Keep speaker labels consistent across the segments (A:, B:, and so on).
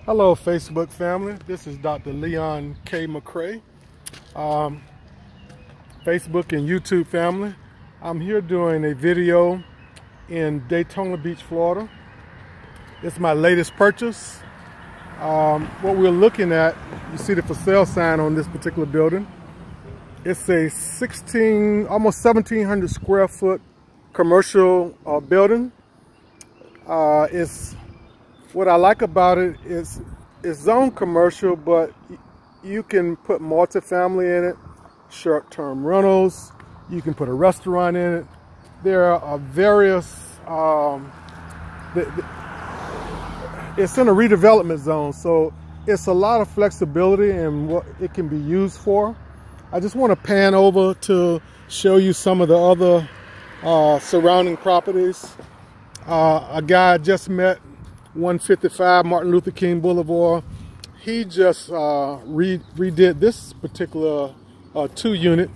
A: Hello, Facebook family. This is Dr. Leon K. McCray. Facebook and YouTube family. I'm here doing a video in Daytona Beach, Florida. It's my latest purchase. What we're looking at, you see the for sale sign on this particular building. It's a almost 1,700 square foot commercial building. What I like about it is it's zone commercial, but you can put multifamily in it, short-term rentals, you can put a restaurant in it. There are various, it's in a redevelopment zone, so it's a lot of flexibility in what it can be used for. I just want to pan over to show you some of the other surrounding properties. A guy I just met, 155 Martin Luther King Boulevard. He just redid this particular 2-unit,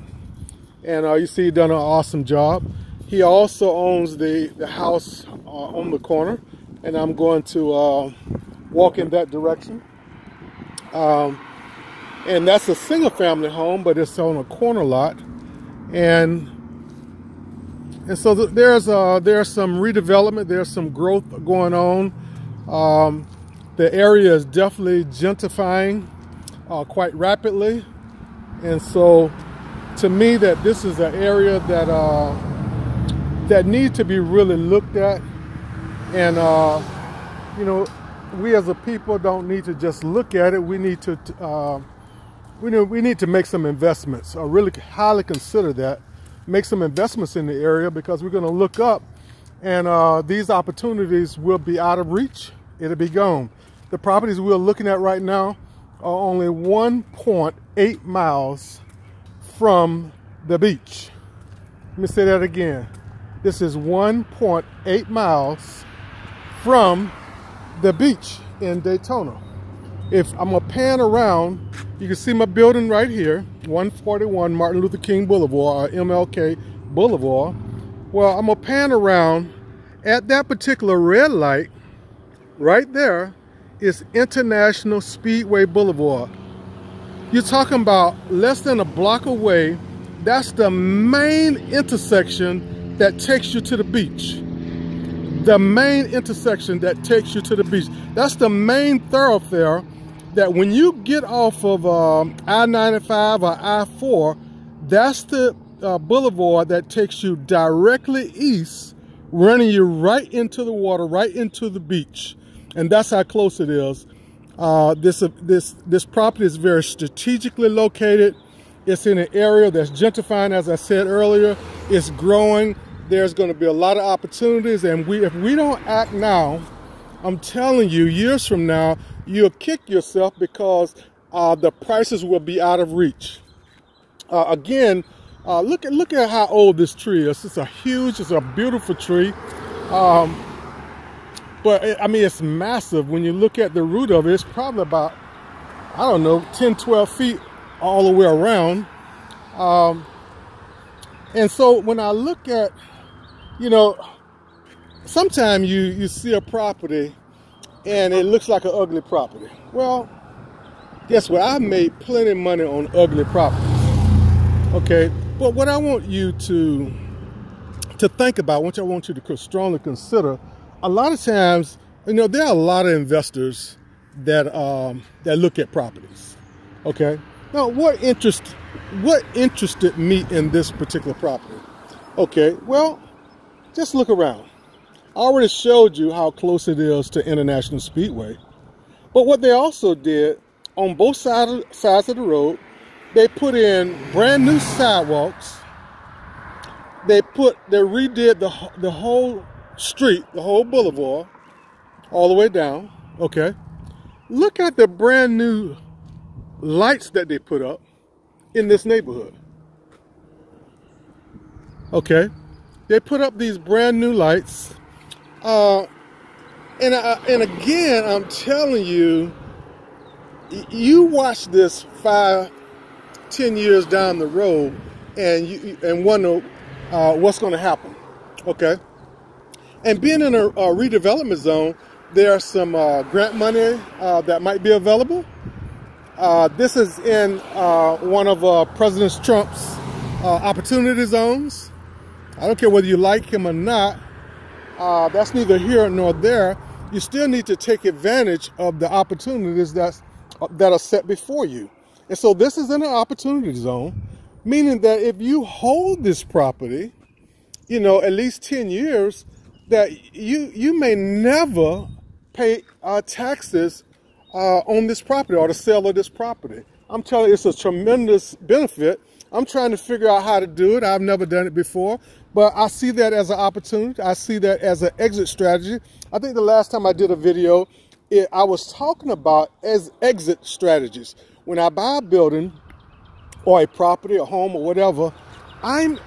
A: and you see he done an awesome job. He also owns the house on the corner, and I'm going to walk in that direction. And that's a single family home, but it's on a corner lot, and so there's some redevelopment, there's some growth going on. The area is definitely gentrifying quite rapidly, and so to me that this is an area that needs to be really looked at, and you know, we as a people don't need to just look at it. We need to we need to make some investments, or really highly consider that, make some investments in the area, because we're going to look up and these opportunities will be out of reach. It'll be gone. The properties we're looking at right now are only 1.8 miles from the beach. Let me say that again. This is 1.8 miles from the beach in Daytona. If I'm gonna pan around, you can see my building right here, 141 Martin Luther King Boulevard, or MLK Boulevard. Well, I'm gonna pan around. At that particular red light, right there is International Speedway Boulevard. You're talking about less than a block away. That's the main intersection that takes you to the beach. The main intersection that takes you to the beach. That's the main thoroughfare that when you get off of I-95 or I-4, that's the boulevard that takes you directly east, running you right into the water, right into the beach. And that's how close it is. This property is very strategically located. It's in an area that's gentrifying, as I said earlier. It's growing. There's going to be a lot of opportunities, and if we don't act now, I'm telling you, years from now, you'll kick yourself, because the prices will be out of reach. Again, look at how old this tree is. It's a beautiful tree. But I mean, it's massive. When you look at the root of it, it's probably about, I don't know, 10, 12 feet all the way around. And so when I look at, you know, sometimes you see a property and it looks like an ugly property. Well, guess what? I've made plenty of money on ugly properties. Okay, but what I want you to think about, what I want you to strongly consider, a lot of times, you know, there are a lot of investors that look at properties. Okay, now what interested me in this particular property? Okay, well, just look around. I already showed you how close it is to International Speedway, but what they also did on both sides of the road, they put in brand new sidewalks. They redid the whole street, the whole boulevard, all the way down. Okay, look at the brand new lights that they put up in this neighborhood. Okay, they put up these brand new lights, and again, I'm telling you, you watch this 5, 10 years down the road, and wonder what's going to happen. Okay. And being in a redevelopment zone, there's some grant money that might be available. This is in one of President Trump's opportunity zones. I don't care whether you like him or not. That's neither here nor there. You still need to take advantage of the opportunities that are set before you. And so this is in an opportunity zone, meaning that if you hold this property, you know, at least 10 years, that you may never pay taxes on this property or the sale of this property. I'm telling you, it's a tremendous benefit. I'm trying to figure out how to do it. I've never done it before, but I see that as an opportunity. I see that as an exit strategy. I think the last time I did a video, I was talking about as exit strategies. When I buy a building or a property, a home or whatever, I'm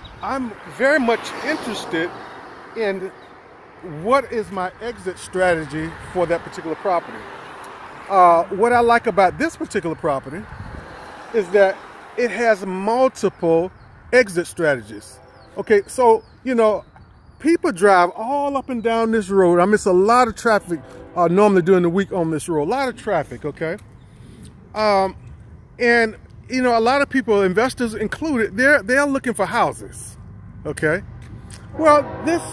A: very much interested in what is my exit strategy for that particular property. What I like about this particular property is that it has multiple exit strategies. Okay, so, you know, people drive all up and down this road. I miss a lot of traffic normally during the week on this road. A lot of traffic, okay? And, you know, a lot of people, investors included, they're looking for houses, okay? Well, this,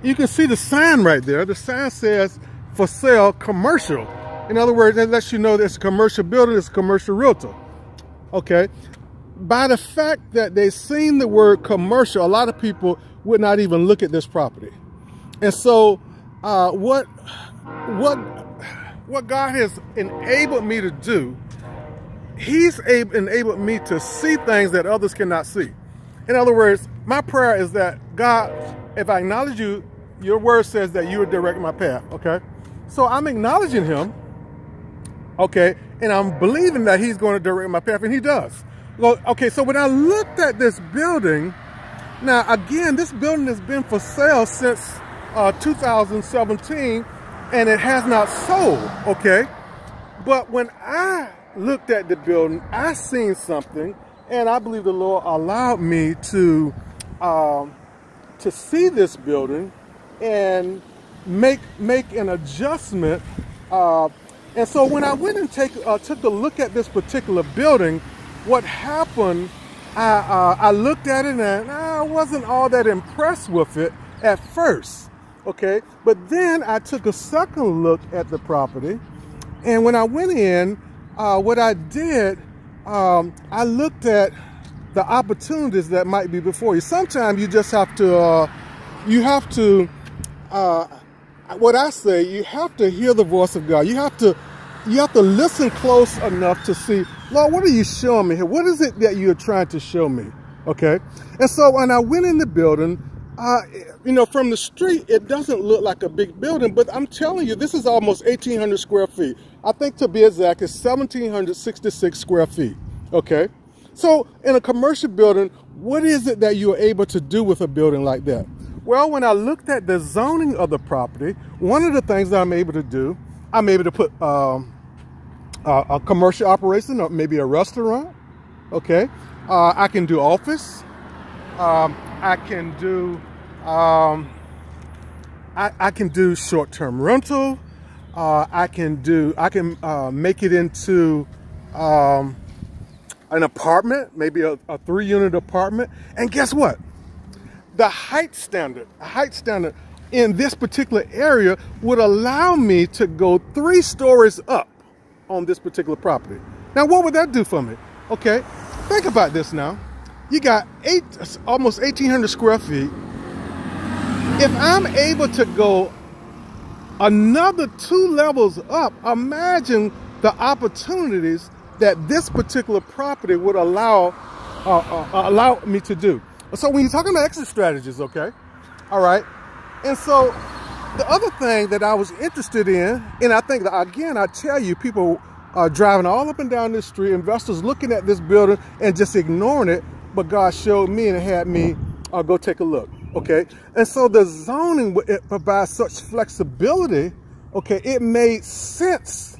A: you can see the sign right there. The sign says, for sale, commercial. In other words, that lets you know that it's a commercial building, it's a commercial realtor. Okay, by the fact that they've seen the word commercial, a lot of people would not even look at this property. And so what God has enabled me to do, He's enabled me to see things that others cannot see. In other words, my prayer is that, God, if I acknowledge you, your word says that you would direct my path, okay? So I'm acknowledging Him, okay, and I'm believing that He's going to direct my path, and He does. Well, okay, so when I looked at this building, now again, this building has been for sale since 2017, and it has not sold, okay? But when I looked at the building, I seen something, and I believe the Lord allowed me to see this building and make an adjustment. And so when I went and took a look at this particular building, what happened, I looked at it and I wasn't all that impressed with it at first, okay? But then I took a second look at the property, and when I went in, what I did, I looked at the opportunities that might be before you. Sometimes you just have to, what I say, you have to hear the voice of God. You have to listen close enough to see, Lord, what are you showing me here? What is it that you're trying to show me? Okay. And so when I went in the building, you know, from the street, it doesn't look like a big building, but I'm telling you, this is almost 1,800 square feet. I think to be exact, it's 1,766 square feet. Okay. So in a commercial building, what is it that you're able to do with a building like that? Well, when I looked at the zoning of the property, one of the things that I'm able to do, I'm able to put a commercial operation, or maybe a restaurant. Okay, I can do office. I can do short-term rental. I can make it into an apartment, maybe a 3-unit apartment. And guess what? The height standard in this particular area would allow me to go 3 stories up on this particular property. Now, what would that do for me? Okay, think about this now. You got almost 1,800 square feet. If I'm able to go another 2 levels up, imagine the opportunities that this particular property would allow me to do. So when you're talking about exit strategies, okay, all right, and so the other thing that I was interested in, and I think that, again, I tell you, people are driving all up and down this street, investors looking at this building and just ignoring it, but God showed me and had me go take a look, okay? And so the zoning, it provides such flexibility, okay, it made sense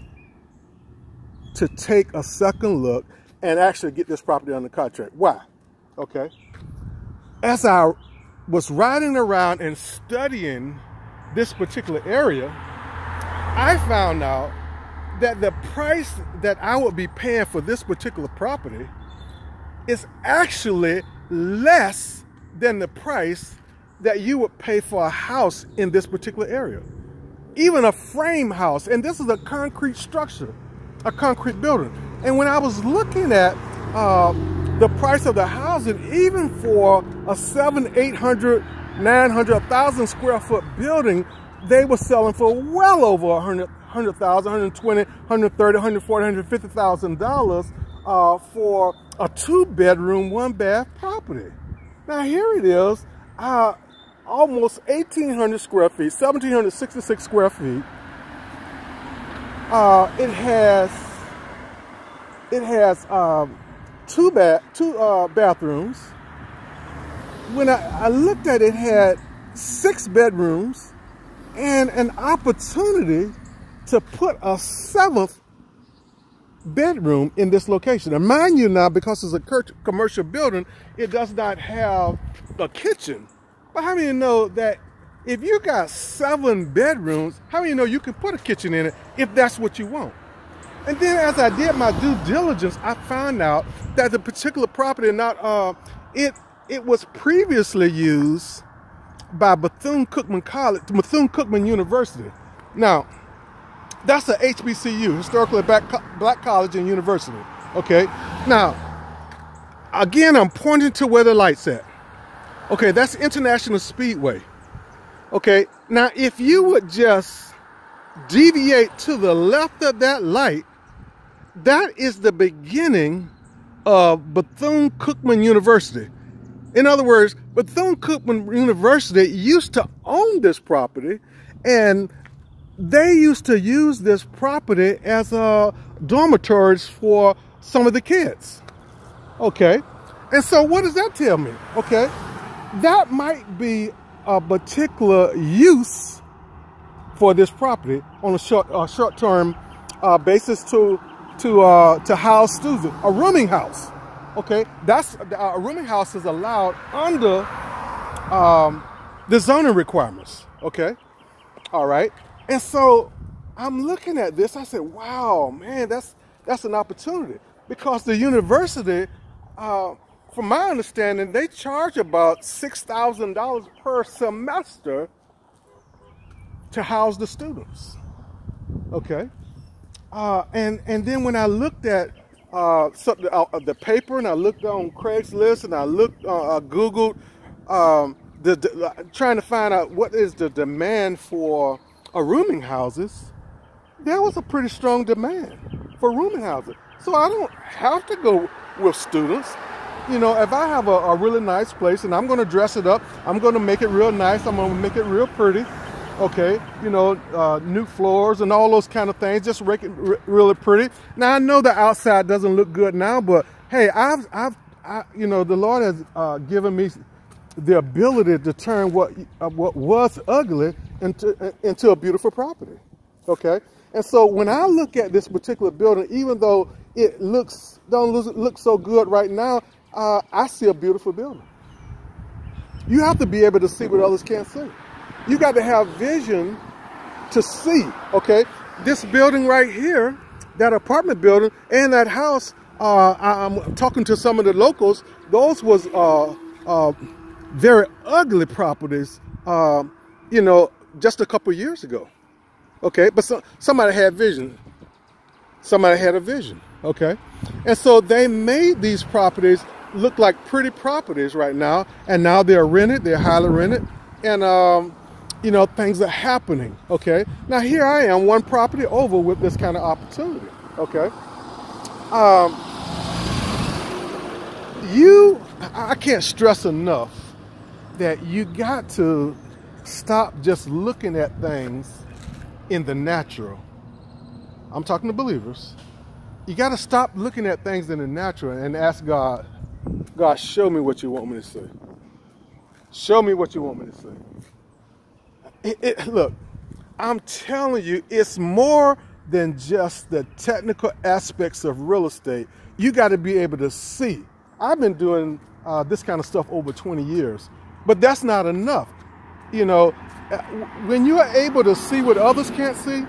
A: to take a second look and actually get this property under contract. Why? Okay. As I was riding around and studying this particular area, I found out that the price that I would be paying for this particular property is actually less than the price that you would pay for a house in this particular area. Even a frame house, and this is a concrete structure, a concrete building. And when I was looking at the price of the housing, even for a 700, 800, 900, 1,000 square foot building, they were selling for well over $100,000, $120,000, $130,000, $140,000, $150,000 for a 2-bedroom, 1-bath property. Now here it is, almost 1,800 square feet, 1,766 square feet. It has two bathrooms. When I looked at it, it had 6 bedrooms and an opportunity to put a 7th bedroom in this location. And mind you now, because it's a commercial building, it does not have a kitchen. But how many know that if you got 7 bedrooms, how many know you can put a kitchen in it if that's what you want? And then as I did my due diligence, I found out that the particular property, it was previously used by Bethune-Cookman University. Now, that's a HBCU, historically black college and university, okay? Now, again, I'm pointing to where the light's at. Okay, that's International Speedway. Okay, now if you would just deviate to the left of that light, that is the beginning of Bethune-Cookman University. In other words, Bethune-Cookman University used to own this property, and they used to use this property as dormitories for some of the kids. Okay, and so what does that tell me? Okay, that might be a particular use for this property on a short-term basis to house students, a rooming house. Okay, that's a rooming house is allowed under the zoning requirements. Okay, all right. And so I'm looking at this. I said, "Wow, man, that's an opportunity," because the university, from my understanding, they charge about $6,000 per semester to house the students. Okay, and then when I looked at the paper, and I looked on Craigslist, and I looked Googled trying to find out what is the demand for rooming houses, there was a pretty strong demand for rooming houses. So I don't have to go with students. You know, if I have a really nice place and I'm going to dress it up, I'm going to make it real nice, I'm going to make it real pretty. Okay, you know, new floors and all those kind of things, just make it really pretty. Now I know the outside doesn't look good now, but hey, you know, the Lord has given me the ability to turn what was ugly into a beautiful property. Okay, and so when I look at this particular building, even though it don't look so good right now, I see a beautiful building. You have to be able to see what others can't see. You got to have vision to see. Okay, this building right here, that apartment building and that house, I'm talking to some of the locals, those was very ugly properties, you know, just a couple years ago. Okay, but somebody had vision. Somebody had a vision. Okay, and so they made these properties look like pretty properties right now, and now they're rented, they're highly rented, and you know, things are happening. Okay, now here I am, one property over with this kind of opportunity. Okay, I can't stress enough that you got to stop just looking at things in the natural. I'm talking to believers. You got to stop looking at things in the natural and ask God, God, show me what you want me to see. Show me what you want me to see. Look, I'm telling you, it's more than just the technical aspects of real estate. You got to be able to see. I've been doing this kind of stuff over 20 years, but that's not enough. You know, when you are able to see what others can't see,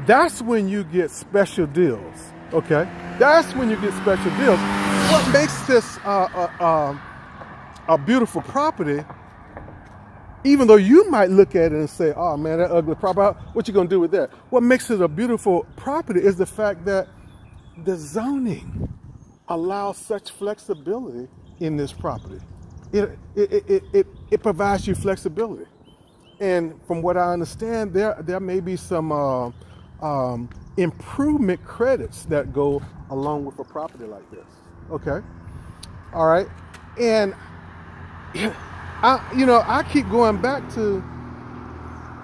A: That's when you get special deals, okay? That's when you get special deals. What makes this a beautiful property, even though you might look at it and say, oh man, that ugly property, what you gonna do with that? What makes it a beautiful property is the fact that the zoning allows such flexibility in this property. It provides you flexibility. And from what I understand, there may be some improvement credits that go along with a property like this. Okay, all right, and I keep going back to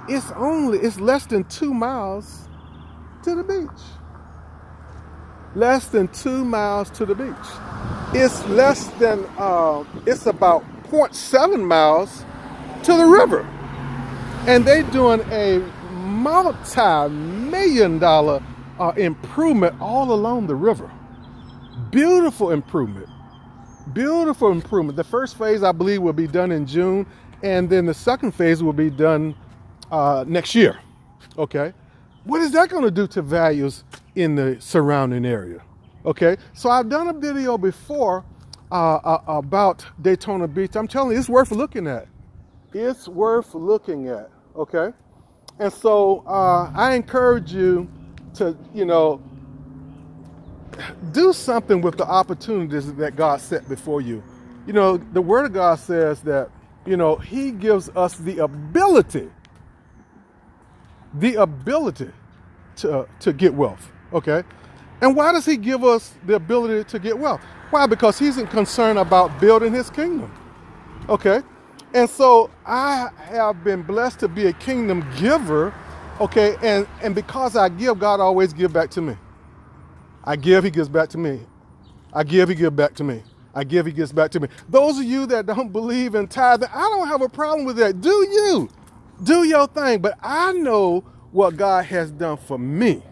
A: it's less than 2 miles to the beach. Less than 2 miles to the beach. It's less than it's about 0.7 miles to the river. And they're doing a multi-million-dollar improvement all along the river. Beautiful improvement. Beautiful improvement. The first phase, I believe, will be done in June, and then the second phase will be done next year. Okay? What is that going to do to values in the surrounding area? Okay? So I've done a video before about Daytona Beach. I'm telling you, it's worth looking at. It's worth looking at. Okay? And so I encourage you to, do something with the opportunities that God set before you. The Word of God says that, He gives us the ability to get wealth. Okay? And why does He give us the ability to get wealth? Why? Because He's concerned about building His kingdom. Okay? And so I have been blessed to be a kingdom giver. Okay? And because I give, God always gives back to me. I give, He gives back to me. I give, He gives back to me. I give, He gives back to me. Those of you that don't believe in tithing, I don't have a problem with that. Do you? Do your thing. But I know what God has done for me.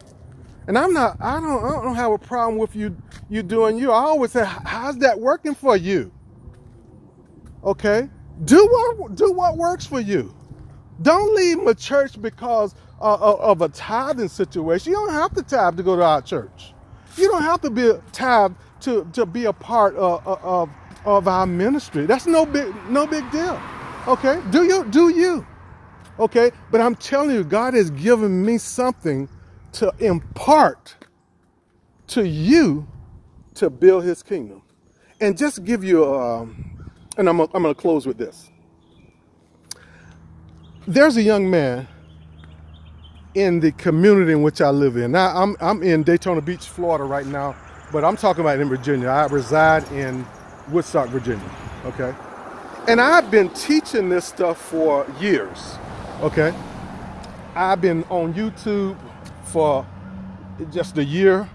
A: And I don't have a problem with you doing you. I always say, how's that working for you? Okay? Do what works for you. Don't leave my church because of a tithing situation. You don't have to tithe to go to our church. You don't have to be tithe to be a part of our ministry. That's no big deal. Okay? Do you? Okay? But I'm telling you, God has given me something to impart to you to build His kingdom. And just give you and I'm going to close with this. There's a young man in the community in which I live in. Now, I'm in Daytona Beach, Florida right now, but I'm talking about in Virginia. I reside in Woodstock, Virginia, okay? And I've been teaching this stuff for years, okay? I've been on YouTube for just a year,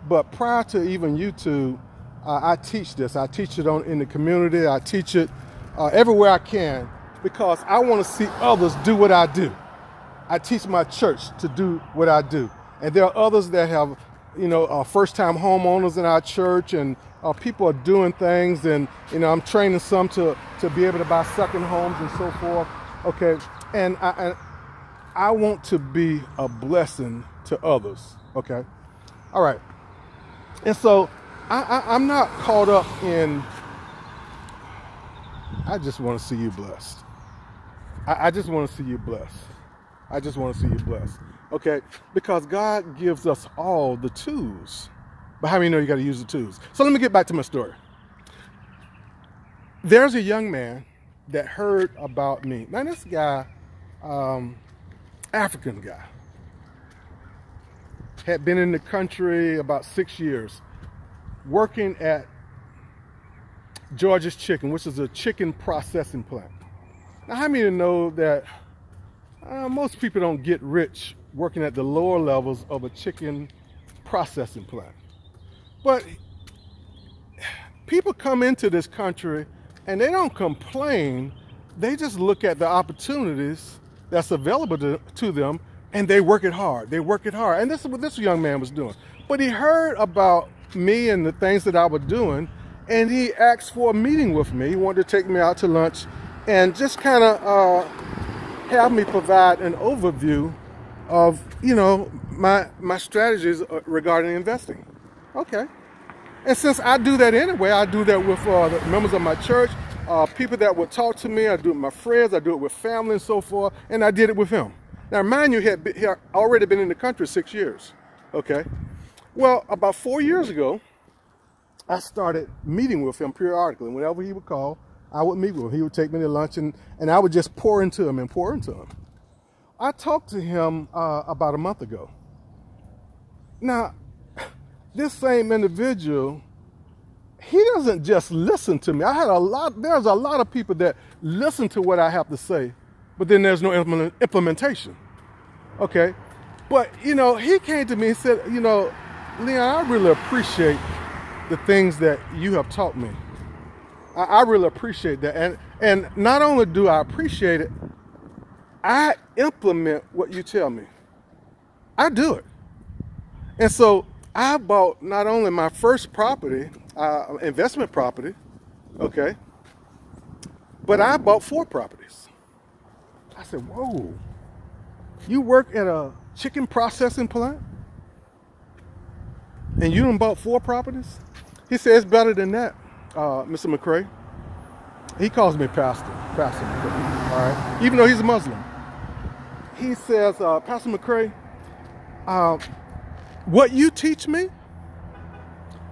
A: but prior to even YouTube, I teach this. I teach it in the community. I teach it everywhere I can because I want to see others do what I do. I teach my church to do what I do. And there are others that have, first-time homeowners in our church, and people are doing things, and, I'm training some to be able to buy second homes and so forth. Okay, and I want to be a blessing to others. Okay, all right. And so I'm not caught up in, I just want to see you blessed. I just want to see you blessed. I just want to see you blessed. Okay? Because God gives us all the tools. But how many know you got to use the tools? So let me get back to my story. There's a young man that heard about me. Now this guy, African guy, had been in the country about 6 years, working at George's Chicken, which is a chicken processing plant. Now how many know that most people don't get rich working at the lower levels of a chicken processing plant? But people come into this country and they don't complain. They just look at the opportunities that's available to them, and they work it hard. They work it hard. And this is what this young man was doing. But he heard about me and the things that I was doing, and he asked for a meeting with me. He wanted to take me out to lunch and just kind of have me provide an overview of, you know, my strategies regarding investing. Okay. And since I do that anyway, I do that with the members of my church, people that would talk to me. I do it with my friends. I do it with family and so forth. And I did it with him. Now, mind you, he had already been in the country 6 years. Okay. Well, about 4 years ago, I started meeting with him periodically. Whenever he would call, I would meet with him. He would take me to lunch, and I would just pour into him and pour into him. I talked to him about a month ago. Now, this same individual, he doesn't just listen to me. There's a lot of people that listen to what I have to say, but then there's no implementation. Okay? But, you know, he came to me and said, you know, Leon, I really appreciate the things that you have taught me. I really appreciate that. And not only do I appreciate it, I implement what you tell me. I do it. And so I bought not only my first property, investment property, okay, but I bought 4 properties. I said, whoa, you work at a chicken processing plant? And you done bought 4 properties? He said, it's better than that, Mr. McCray. He calls me Pastor McCray, all right? Even though he's a Muslim. He says, Pastor McCray, what you teach me,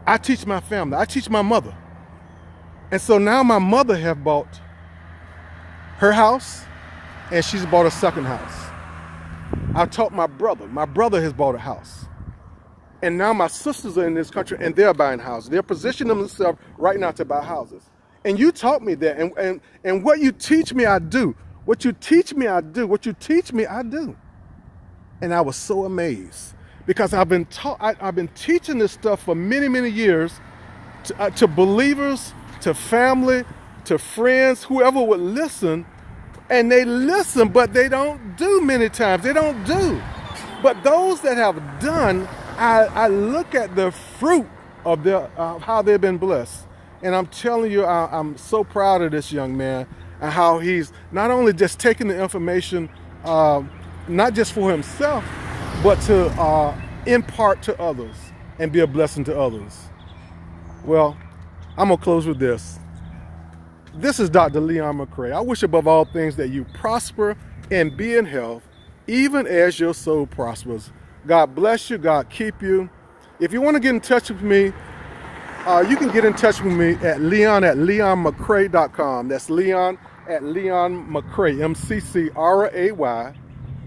A: I teach my family. I teach my mother. And so now my mother have bought her house, and she's bought a second house. I taught my brother. My brother has bought a house. And now my sisters are in this country, and they're buying houses. They're positioning themselves right now to buy houses. And you taught me that. And what you teach me, I do. What you teach me, I do. What you teach me, I do. And I was so amazed, because I've been teaching this stuff for many, many years to believers, to family, to friends, whoever would listen. And they listen, but they don't do many times. They don't do. But those that have done, I look at the fruit of how they've been blessed. And I'm telling you, I'm so proud of this young man, and how he's not only just taking the information, not just for himself, but to impart to others and be a blessing to others. Well, I'm going to close with this. This is Dr. Leon McCray. I wish above all things that you prosper and be in health, even as your soul prospers. God bless you. God keep you. If you want to get in touch with me, you can get in touch with me at leon@leonmccray.com. That's Leon at leonmccray,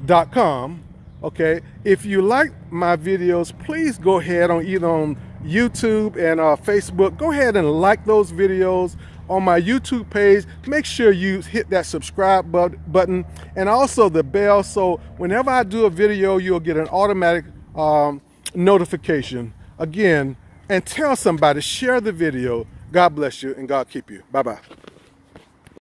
A: MCCRAY.com. Okay. If you like my videos, please go ahead on either on YouTube and Facebook. Go ahead and like those videos on my YouTube page. Make sure you hit that subscribe button and also the bell, so whenever I do a video, you'll get an automatic notification. Again, and tell somebody, share the video. God bless you and God keep you. Bye-bye.